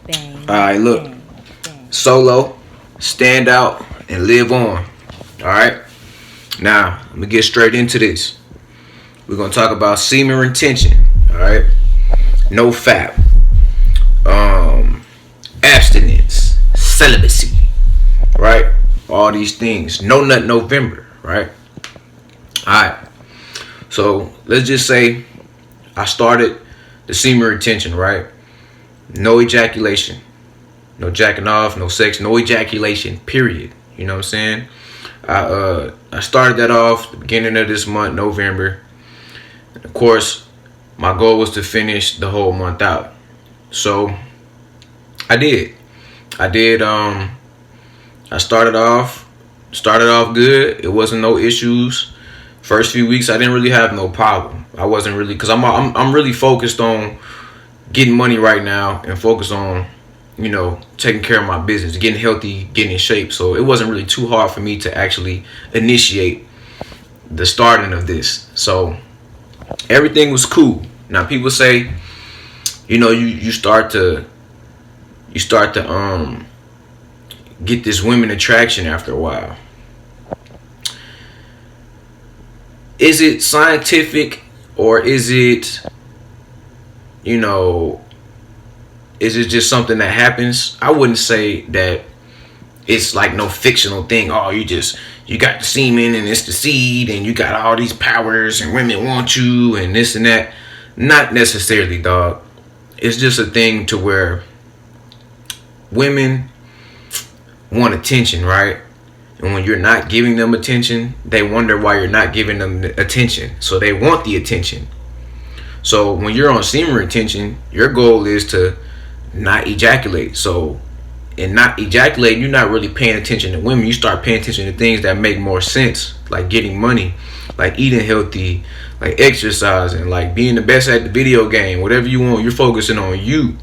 Alright, look. Solo, stand out, and live on. Alright? Now, let me get straight into this. We're going to talk about semen retention. Alright? No fap. Abstinence. Celibacy. Right? All these things. No Nut November. Right? Alright. So, let's just say I started the semen retention, right? No ejaculation. No jacking off, no sex, no ejaculation, period. You know what I'm saying? I started that off the beginning of this month, November. And of course, my goal was to finish the whole month out. So I did. I started off good. It wasn't no issues. First few weeks I didn't really have no problem. I wasn't really, because I'm really focused on getting money right now and focused on, you know, taking care of my business, getting healthy, getting in shape. So it wasn't really too hard for me to actually initiate the starting of this. So everything was cool. Now people say, you know, you start to get this women attraction after a while. Is it scientific, or is it, you know, is it just something that happens? I wouldn't say that it's like no fictional thing. Oh, you got the semen and it's the seed and you got all these powers and women want you and this and that. Not necessarily, dog. It's just a thing to where women want attention, right? And when you're not giving them attention, they wonder why you're not giving them attention. So they want the attention. So when you're on semen retention, your goal is to not ejaculate. So in not ejaculating, you're not really paying attention to women. You start paying attention to things that make more sense, like getting money, like eating healthy, like exercising, like being the best at the video game, whatever you want. You're focusing on you.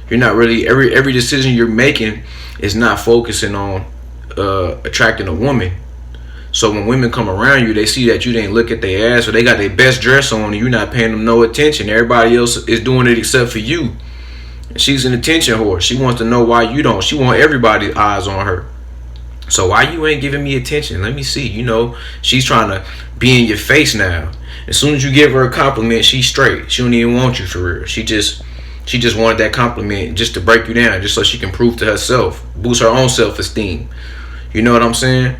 You're not really, every decision you're making is not focusing on attracting a woman. So when women come around you, they see that you didn't look at their ass, or they got their best dress on and you're not paying them no attention. Everybody else is doing it except for you. And she's an attention whore. She wants to know why you don't. She wants everybody's eyes on her. So why you ain't giving me attention? Let me see. You know, she's trying to be in your face now. As soon as you give her a compliment, she's straight. She don't even want you for real. She just wanted that compliment just to break you down, just so she can prove to herself, boost her own self-esteem. You know what I'm saying?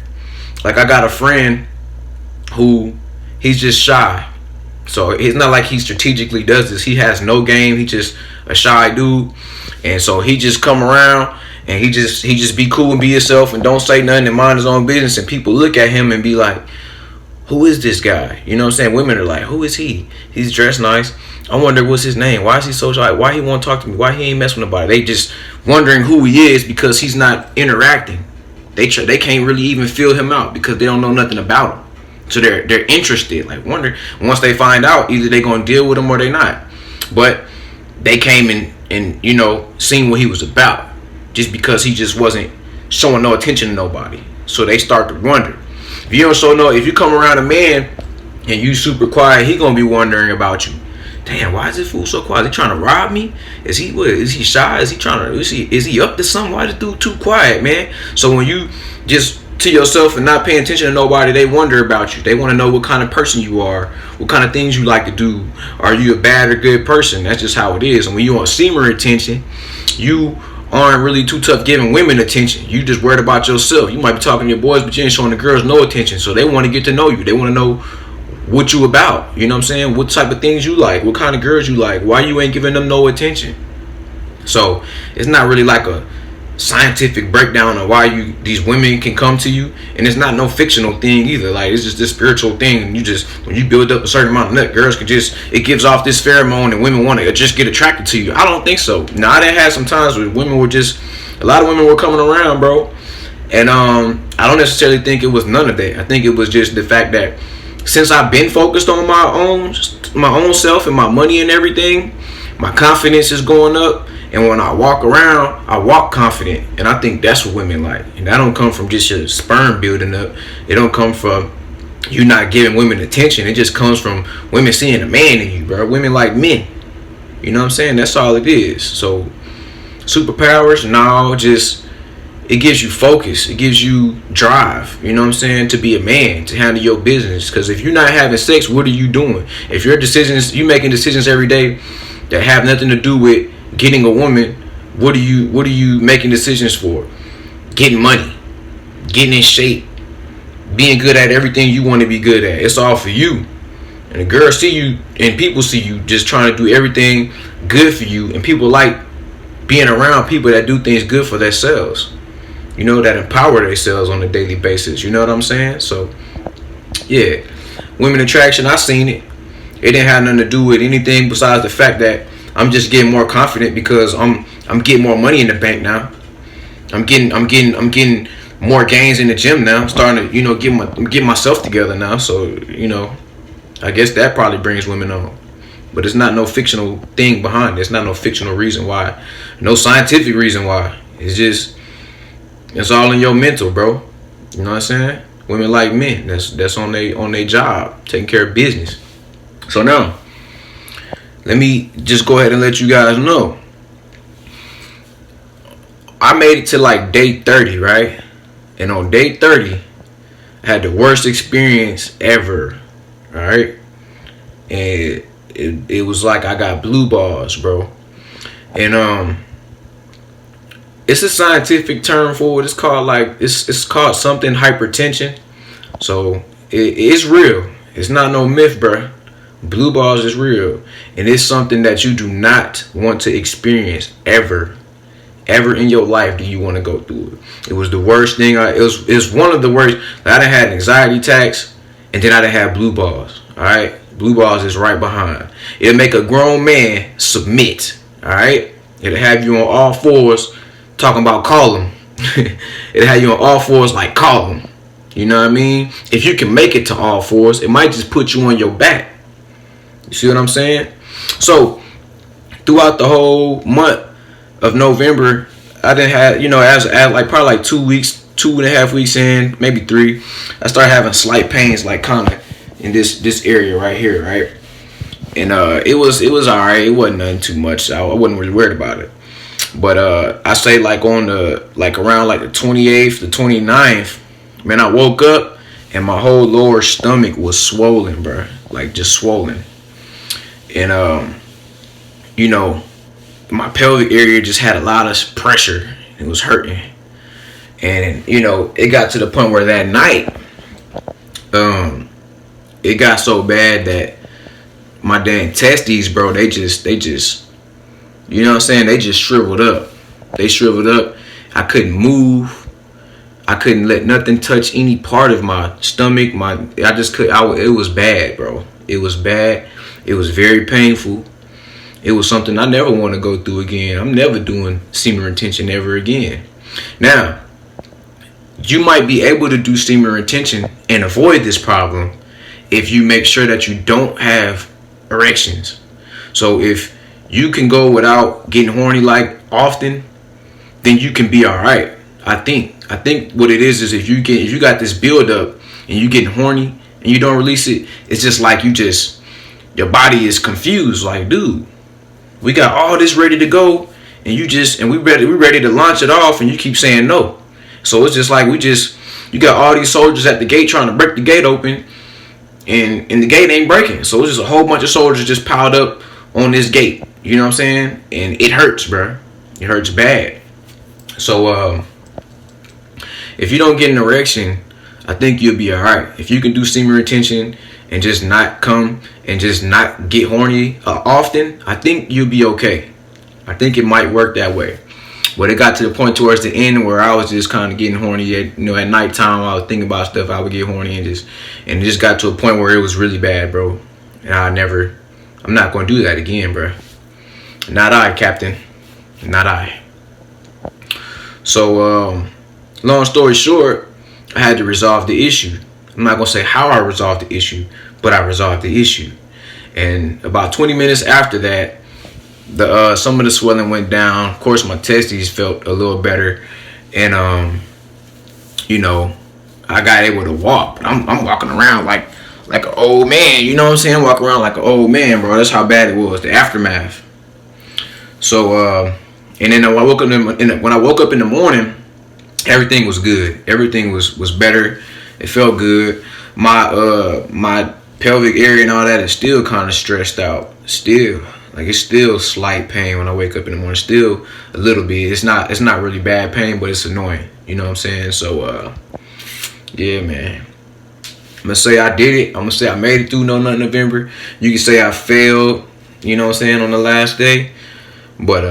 Like, I got a friend who, he's just shy. So it's not like he strategically does this. He has no game. He just a shy dude. And so he just come around and he just be cool and be himself and don't say nothing and mind his own business. And people look at him and be like, who is this guy? You know what I'm saying? Women are like, who is he? He's dressed nice. I wonder what's his name. Why is he so shy? Why he won't talk to me? Why he ain't messing with nobody? They just wondering who he is because he's not interacting. They can't really even feel him out because they don't know nothing about him. So they're interested. Like, wonder, once they find out, either they gonna deal with him or they not. But they came and you know, seen what he was about, just because he just wasn't showing no attention to nobody. So they start to wonder. If you don't show no, if you come around a man and you super quiet, he gonna be wondering about you. Damn, why is this fool so quiet? Is he trying to rob me? Is he what? Is he shy? Is he up to something? Why is this dude too quiet, man? So when you just to yourself and not paying attention to nobody, they wonder about you. They want to know what kind of person you are, what kind of things you like to do. Are you a bad or good person? That's just how it is. And when you want semen retention, you aren't really too tough giving women attention. You just worried about yourself. You might be talking to your boys, but you ain't showing the girls no attention. So they want to get to know you. They want to know what you about. You know what I'm saying? What type of things you like, what kind of girls you like, why you ain't giving them no attention. So it's not really like a scientific breakdown of why these women can come to you, and it's not no fictional thing either. Like, it's just this spiritual thing, and you just, when you build up a certain amount of nut, girls can just, it gives off this pheromone and women want to just get attracted to you. I don't think so. Now, I done had some times where women were just, a lot of women were coming around, bro, and I don't necessarily think it was none of that. I think it was just the fact that since I've been focused on my own self and my money and everything, my confidence is going up. And when I walk around, I walk confident. And I think that's what women like. And that don't come from just your sperm building up. It don't come from you not giving women attention. It just comes from women seeing a man in you, bro. Women like men. You know what I'm saying? That's all it is. So Superpowers? No, just it gives you focus. It gives you drive. You know what I'm saying? To be a man, to handle your business. Because if you're not having sex, what are you doing? If your decisions, you making decisions every day that have nothing to do with getting a woman, what are you making decisions for? Getting money, getting in shape, being good at everything you want to be good at. It's all for you. And the girls see you and people see you just trying to do everything good for you. And people like being around people that do things good for themselves. You know, that empower themselves on a daily basis. You know what I'm saying? So, yeah. Women attraction, I seen it. It didn't have nothing to do with anything besides the fact that I'm just getting more confident because I'm getting more money in the bank now. I'm getting more gains in the gym now. I'm starting to, you know, get myself together now. So, you know, I guess that probably brings women on. But it's not no fictional thing behind it. It's not no fictional reason why. No scientific reason why. It's just, it's all in your mental, bro. You know what I'm saying? Women like men. That's on they job, taking care of business. So now, let me just go ahead and let you guys know. I made it to like day 30, right? And on day 30, I had the worst experience ever. All right, and it was like I got blue balls, bro. And it's a scientific term for it. It's called like it's called something hypertension. So it's real. It's not no myth, bro. Blue balls is real, and it's something that you do not want to experience ever in your life. Do you want to go through it? It was the worst thing. It was one of the worst. I done had anxiety attacks, and then I done had blue balls. All right, blue balls is right behind. It'll make a grown man submit. All right, it'll have you on all fours talking about call him. It'll have you on all fours like call him. You know what I mean? If you can make it to all fours, it might just put you on your back. You see what I'm saying? So throughout the whole month of November, I didn't have, you know, as like probably like 2 weeks, 2.5 weeks in, maybe 3, I started having slight pains, like kind of in this area right here, right? And it was all right. It wasn't nothing too much. I wasn't really worried about it. But I say like on the around like the 28th, the 29th, man, I woke up and my whole lower stomach was swollen, bro, like just swollen. And you know, my pelvic area just had a lot of pressure. It was hurting. And, you know, it got to the point where that night, it got so bad that my damn testes, bro, they just, you know what I'm saying? They just shriveled up. They shriveled up. I couldn't move. I couldn't let nothing touch any part of my stomach. It was bad, bro. It was bad. It was very painful. It was something I never want to go through again. I'm never doing semen retention ever again. Now, you might be able to do semen retention and avoid this problem if you make sure that you don't have erections. So if you can go without getting horny like often, then you can be all right. I think what it is if you got this build up and you getting horny and you don't release it, it's just like your body is confused. Like, dude, we got all this ready to go, and we ready to launch it off, and you keep saying no. So it's just like you got all these soldiers at the gate trying to break the gate open, and the gate ain't breaking. So it's just a whole bunch of soldiers just piled up on this gate. You know what I'm saying? And it hurts, bro. It hurts bad. So if you don't get an erection, I think you'll be all right. If you can do semen retention and just not come and just not get horny often, I think you'll be okay. I think it might work that way. But it got to the point towards the end where I was just kind of getting horny. At nighttime, I was thinking about stuff. I would get horny and it just got to a point where it was really bad, bro. And I'm not going to do that again, bro. Not I, Captain. Not I. So, long story short, I had to resolve the issue. I'm not going to say how I resolved the issue, but I resolved the issue. And about 20 minutes after that, some of the swelling went down. Of course, my testes felt a little better. And, you know, I got able to walk. I'm walking around like an old man. You know what I'm saying? Walking around like an old man, bro. That's how bad it was, the aftermath. So, And then when I woke up in the morning, everything was good. Everything was better. It felt good. My pelvic area and all that is still kind of stressed out. Still, like it's still slight pain when I wake up in the morning. Still a little bit. It's not really bad pain, but it's annoying. You know what I'm saying? So yeah, man. I'm gonna say I did it. I'm gonna say I made it through No Nut November. You can say I failed. You know what I'm saying, on the last day, but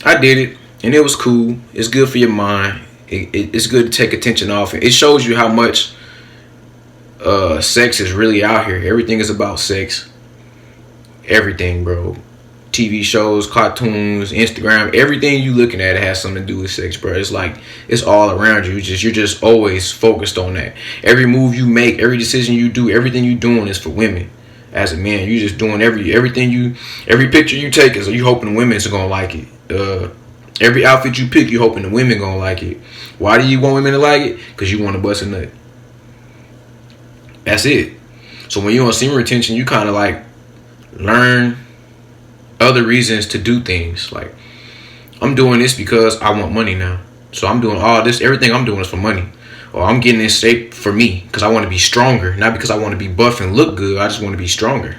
I did it, and it was cool. It's good for your mind. It's good to take attention off. It shows you how much sex is really out here. Everything is about sex. Everything, bro. TV shows, cartoons, Instagram, everything you looking at has something to do with sex, bro. It's like it's all around you. You're just always focused on that. Every move you make, every decision you do, everything you doing is for women. As a man, you just doing every picture you take is you hoping the women's gonna like it. Every outfit you pick, you hoping the women gonna like it. Why do you want women to like it? Because you want to bust a nut. That's it. So when you're on semen retention, you kind of like learn other reasons to do things. Like, I'm doing this because I want money now. So I'm doing all this. Everything I'm doing is for money. Or I'm getting in shape for me because I want to be stronger. Not because I want to be buff and look good. I just want to be stronger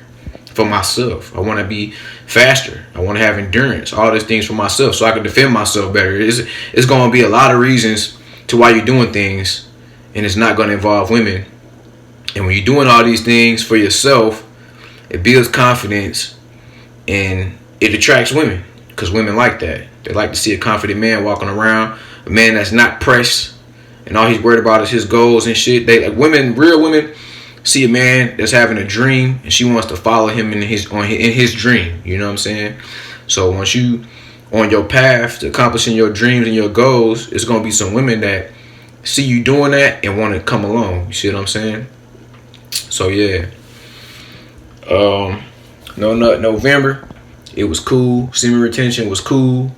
for myself. I want to be faster. I want to have endurance. All these things for myself so I can defend myself better. It's going to be a lot of reasons to why you're doing things. And it's not going to involve women. And when you're doing all these things for yourself, it builds confidence and it attracts women. Because women like that. They like to see a confident man walking around. A man that's not pressed. And all he's worried about is his goals and shit. They like women, real women, see a man that's having a dream and she wants to follow him in his dream. You know what I'm saying? So once you on your path to accomplishing your dreams and your goals, it's gonna be some women that see you doing that and want to come along. You see what I'm saying? So yeah. No Nut November. It was cool. Semen retention was cool.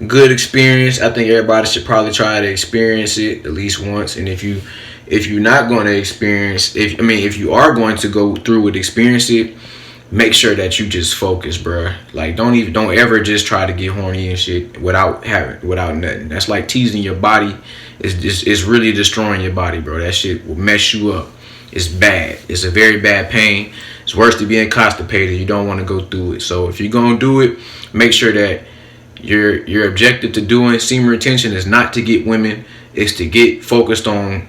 Good experience. I think everybody should probably try to experience it at least once. And if you're not going to experience, if you are going to go through it, experience it, make sure that you just focus, bro. Like don't ever just try to get horny and shit without nothing. That's like teasing your body. It's really destroying your body, bro. That shit will mess you up. It's bad. It's a very bad pain. It's worse to being constipated. You don't want to go through it. So if you're gonna do it, make sure that your objective to doing semen retention is not to get women. It's to get focused on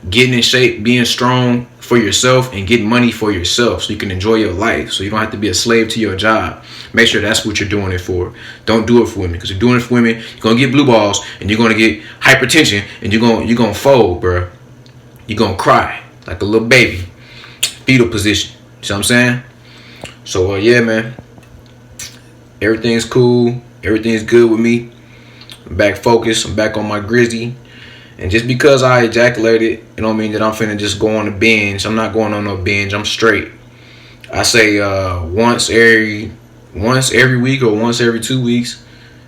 getting in shape, being strong for yourself, and getting money for yourself so you can enjoy your life. So you don't have to be a slave to your job. Make sure that's what you're doing it for. Don't do it for women, because you're doing it for women, you're gonna get blue balls and you're gonna get hypertension and you're gonna fold, bro. You're gonna cry like a little baby, fetal position. You see what I'm saying? So yeah, man. Everything's cool. Everything's good with me. I'm back focused. I'm back on my grizzy. And just because I ejaculated, it don't mean that I'm finna just go on a binge. I'm not going on no binge. I'm straight. I say once every week or once every 2 weeks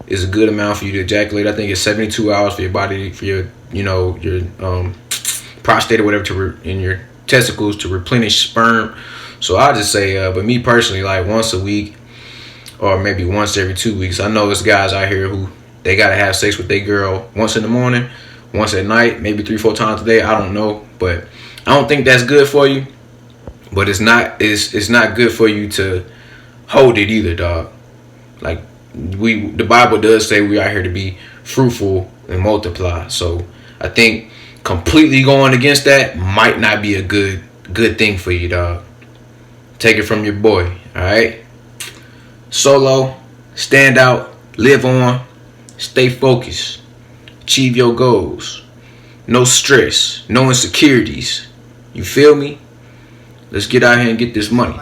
is a good amount for you to ejaculate. I think it's 72 hours for your body, for your prostate or whatever, in your testicles to replenish sperm. So I just say, but me personally, like once a week or maybe once every 2 weeks. I know there's guys out here who they gotta have sex with their girl once in the morning, once at night, maybe 3-4 times a day. I don't know, but I don't think that's good for you. But it's not good for you to hold it either, dog. Like the Bible does say we are here to be fruitful and multiply. So I think completely going against that might not be a good thing for you, dog. Take it from your boy, all right? Solo, stand out, live on, stay focused, achieve your goals. No stress, no insecurities. You feel me? Let's get out here and get this money.